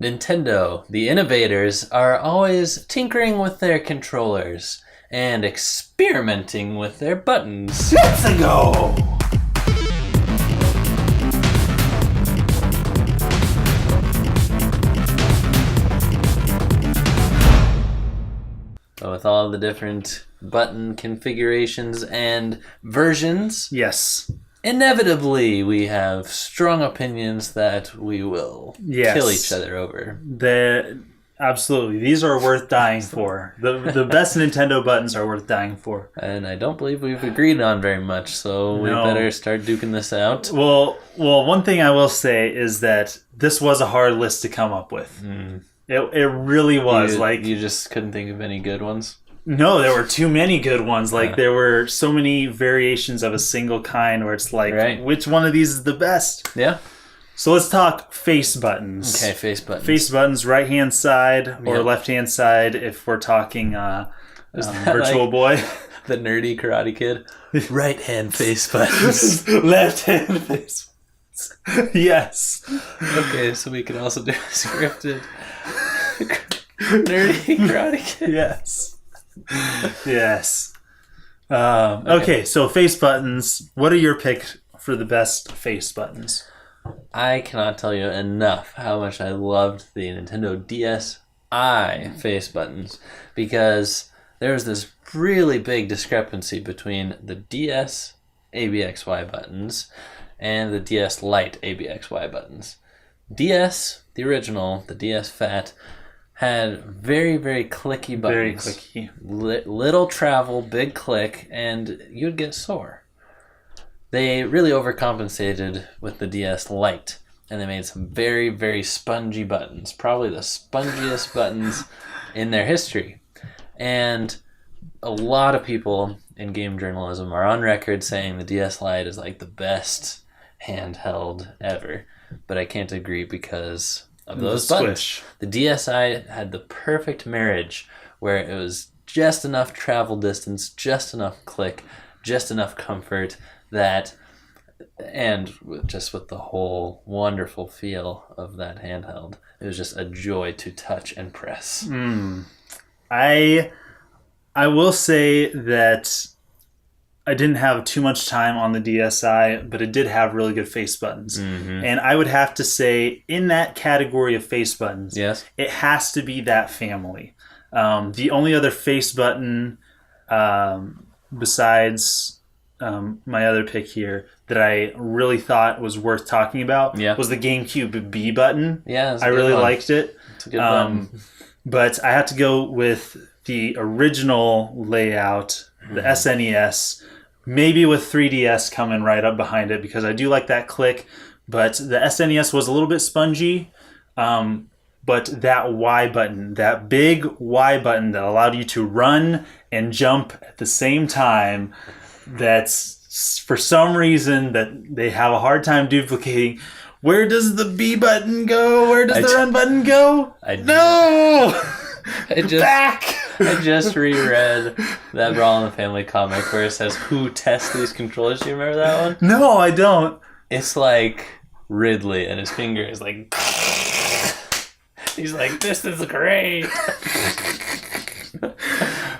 Nintendo, the innovators, are always tinkering with their controllers and experimenting with their buttons. Let's go! With all the different button configurations and versions, yes, inevitably we have strong opinions that we will kill each other over. Absolutely. These are worth dying for. The best Nintendo buttons are worth dying for. And I don't believe we've agreed on very much, so we better start duking this out. Well, one thing I will say is that this was a hard list to come up with. It really was. You just couldn't think of any good ones? No, there were too many good ones. There were so many variations of a single kind where it's like, which one of these is the best? Yeah. So let's talk face buttons. Okay, face buttons. Face buttons, right-hand side or left-hand side if we're talking Virtual Boy. The nerdy Karate Kid. Right-hand face buttons. Left-hand face buttons. Yes. Okay, so we can also do a scripted nerdy Karate Kid. Yes. Yes. Okay, so face buttons. What are your picks for the best face buttons? I cannot tell you enough how much I loved the Nintendo DSi face buttons because there was this really big discrepancy between the DS ABXY buttons and the DS Lite ABXY buttons. DS, the original, the DS Fat, had very, very clicky buttons. Very clicky. Little travel, big click, and you'd get sore. They really overcompensated with the DS Lite, and they made some very, very spongy buttons. Probably the spongiest buttons in their history. And a lot of people in game journalism are on record saying the DS Lite is like the best handheld ever. But I can't agree because of those buttons. The DSi had the perfect marriage where it was just enough travel distance, just enough click, just enough comfort and just with the whole wonderful feel of that handheld, it was just a joy to touch and press. I will say that I didn't have too much time on the DSi, but it did have really good face buttons. And I would have to say, in that category of face buttons, yes, it has to be that family. The only other face button besides my other pick here that I really thought was worth talking about was the GameCube B button. Yeah, I really liked it. It's a good button. But I had to go with the original layout, the SNES, maybe with 3DS coming right up behind it because I do like that click. But the SNES was a little bit spongy. But that Y button, that big Y button that allowed you to run and jump at the same time, that's for some reason that they have a hard time duplicating. Where does the B button go? Where does the run button go? No! Back! I just reread that Brawl in the Family comic where it says, who tests these controllers? Do you remember that one? No, I don't. It's like Ridley and his finger is like... He's like, this is great!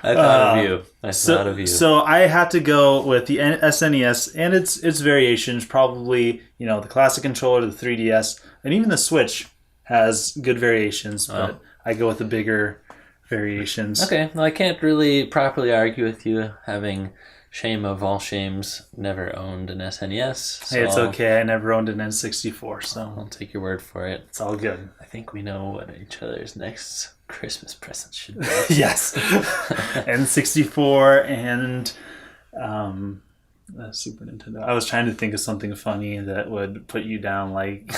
I thought of you. I thought of you. So I have to go with the SNES and its variations. Probably, the classic controller, the 3DS, and even the Switch has good variations. But I go with the bigger variations. Okay, well, I can't really properly argue with you, having shame of all shames, never owned an SNES. So hey, it's okay. I never owned an N64, so I'll take your word for it. It's all good. I think we know what each other's next Christmas present should be. Yes. N64 and Super Nintendo. I was trying to think of something funny that would put you down like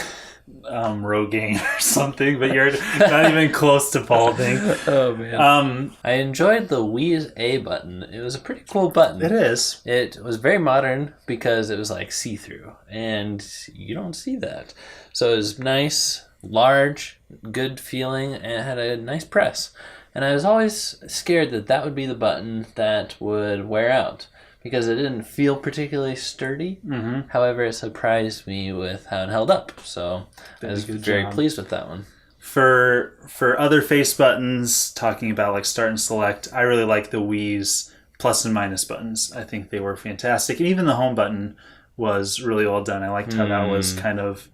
Rogaine or something, but you're not even close to balding. Oh man. I enjoyed the Wii's A button. It was a pretty cool button. It is. It was very modern because it was like see-through, and you don't see that. So it was nice, large, good feeling, and it had a nice press. And I was always scared that that would be the button that would wear out, because it didn't feel particularly sturdy. Mm-hmm. However, it surprised me with how it held up. So I was very pleased with that one. For other face buttons, talking about like start and select, I really like the Wii's plus and minus buttons. I think they were fantastic. And even the home button was really well done. I liked how that was kind of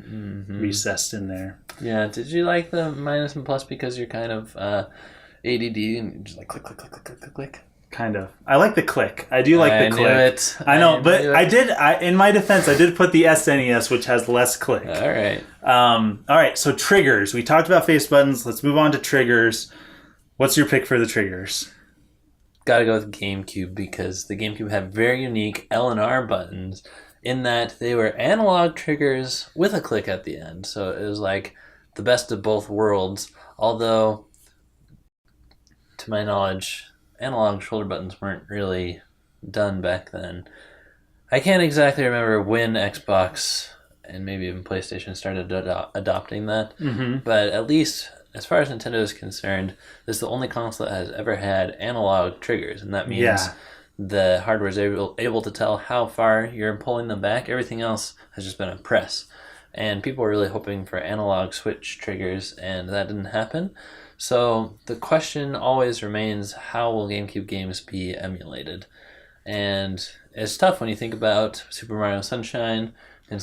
recessed in there. Yeah, did you like the minus and plus because you're kind of ADD and you're just like click, click, click, click, click, click, click? Kind of. I like the click. I do like the click. I know, but in my defense, I did put the SNES, which has less click. All right. All right, so triggers. We talked about face buttons. Let's move on to triggers. What's your pick for the triggers? Gotta go with GameCube because the GameCube had very unique L and R buttons in that they were analog triggers with a click at the end. So it was like the best of both worlds. Although, to my knowledge, analog shoulder buttons weren't really done back then. I can't exactly remember when Xbox and maybe even PlayStation started adopting that. But at least as far as Nintendo is concerned, this is the only console that has ever had analog triggers, and that means the hardware is able to tell how far you're pulling them back. Everything else has just been a press. And people were really hoping for analog switch triggers, and that didn't happen. So the question always remains, how will GameCube games be emulated? And it's tough when you think about Super Mario Sunshine and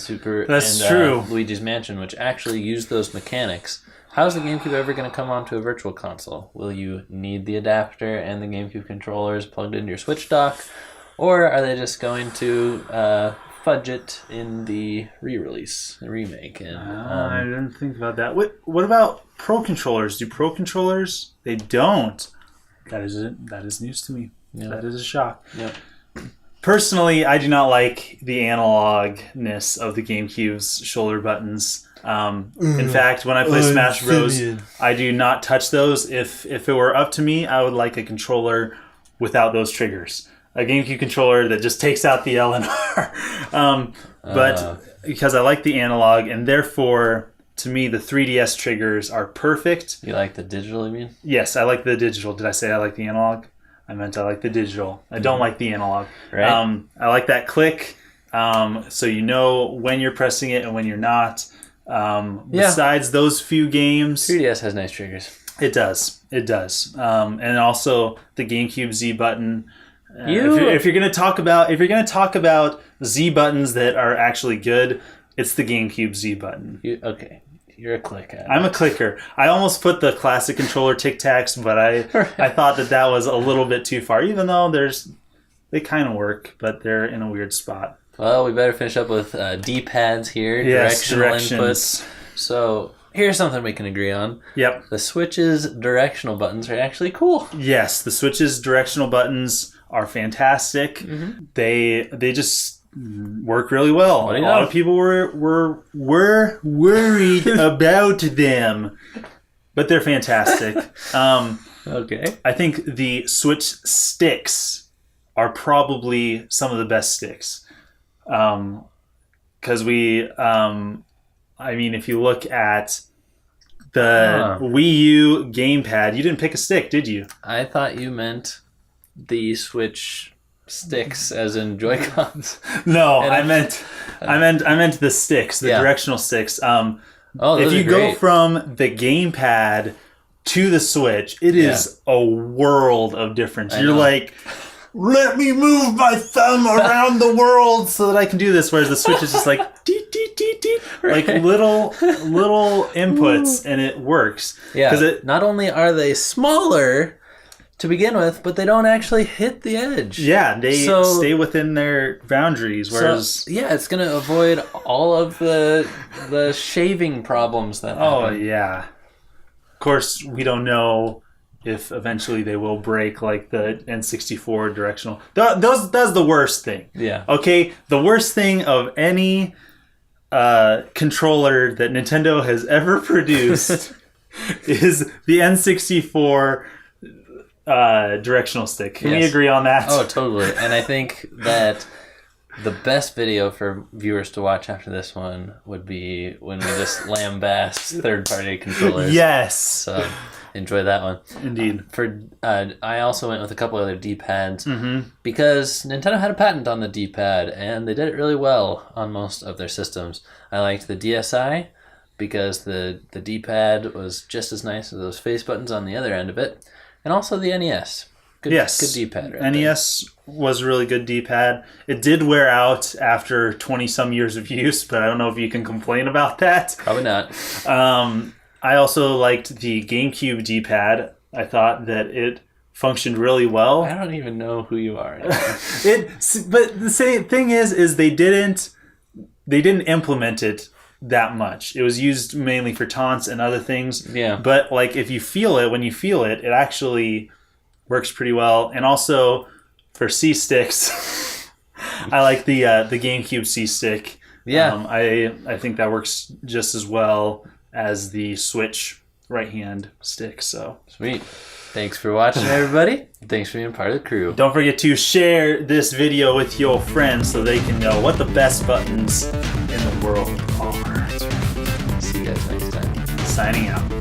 Luigi's Mansion, which actually use those mechanics. How's the GameCube ever going to come onto a virtual console? Will you need the adapter and the GameCube controllers plugged into your Switch dock? Or are they just going to fudge it in the re-release, the remake? And I didn't think about that. What about Pro controllers? Do Pro controllers? They don't. That is news to me. Yep. That is a shock. Yep. Personally, I do not like the analogness of the GameCube's shoulder buttons. In fact, when I play Smash Bros, Simeon. I do not touch those. If it were up to me, I would like a controller without those triggers. A GameCube controller that just takes out the L and R. But because I like the analog, and therefore, to me, the 3DS triggers are perfect. You like the digital, you mean? Yes, I like the digital. Did I say I like the analog? I meant I like the digital. I don't like the analog. Right. I like that click, so you know when you're pressing it and when you're not. Besides those few games, 3DS has nice triggers. It does. And also the GameCube Z button. If you're gonna talk about Z buttons that are actually good, it's the GameCube Z button. Okay. You're a clicker. I'm a clicker. I almost put the classic controller Tic Tacs, but I thought that was a little bit too far. Even though they kind of work, but they're in a weird spot. Well, we better finish up with D-pads here. Yes, directional inputs. So here's something we can agree on. Yep. The Switch's directional buttons are actually cool. Yes, the Switch's directional buttons are fantastic. Mm-hmm. They just work really well. A lot of people were worried about them, but they're fantastic. Okay. I think the Switch sticks are probably some of the best sticks. Because if you look at the Wii U gamepad, you didn't pick a stick, did you? I thought you meant the Switch sticks as in Joy-Cons. No, I meant the sticks, the directional sticks. If you go from the gamepad to the Switch, it is a world of difference. You're like, let me move my thumb around the world so that I can do this. Whereas the Switch is just like deet, deet, deet, deet, like little inputs, and it works. Yeah. Because not only are they smaller to begin with, but they don't actually hit the edge. Yeah, they stay within their boundaries. Whereas, it's going to avoid all of the shaving problems that happen. Oh yeah. Of course, we don't know if eventually they will break like the N64 directional. That's the worst thing. Yeah. Okay, the worst thing of any controller that Nintendo has ever produced is the N64 directional stick. Can we agree on that? Oh, totally. And I think that the best video for viewers to watch after this one would be when we just lambast third-party controllers. Yes. So enjoy that one. Indeed. I also went with a couple other D-pads because Nintendo had a patent on the D-pad, and they did it really well on most of their systems. I liked the DSi, because the D-pad was just as nice as those face buttons on the other end of it. And also the NES. Good D-pad right NES was a really good D-pad. It did wear out after 20-some years of use, but I don't know if you can complain about that. Probably not. I also liked the GameCube D-pad. I thought that it functioned really well. I don't even know who you are anymore. But the same thing is they didn't implement it that much. It was used mainly for taunts and other things. Yeah. But like if you feel it, when you feel it, it actually works pretty well. And also for C-sticks, I like the GameCube C-stick. Yeah. I think that works just as well as the Switch right-hand stick. So sweet. Thanks for watching, everybody. Thanks for being part of the crew. Don't forget to share this video with your friends so they can know what the best buttons in the world are. See you guys next time. Signing out.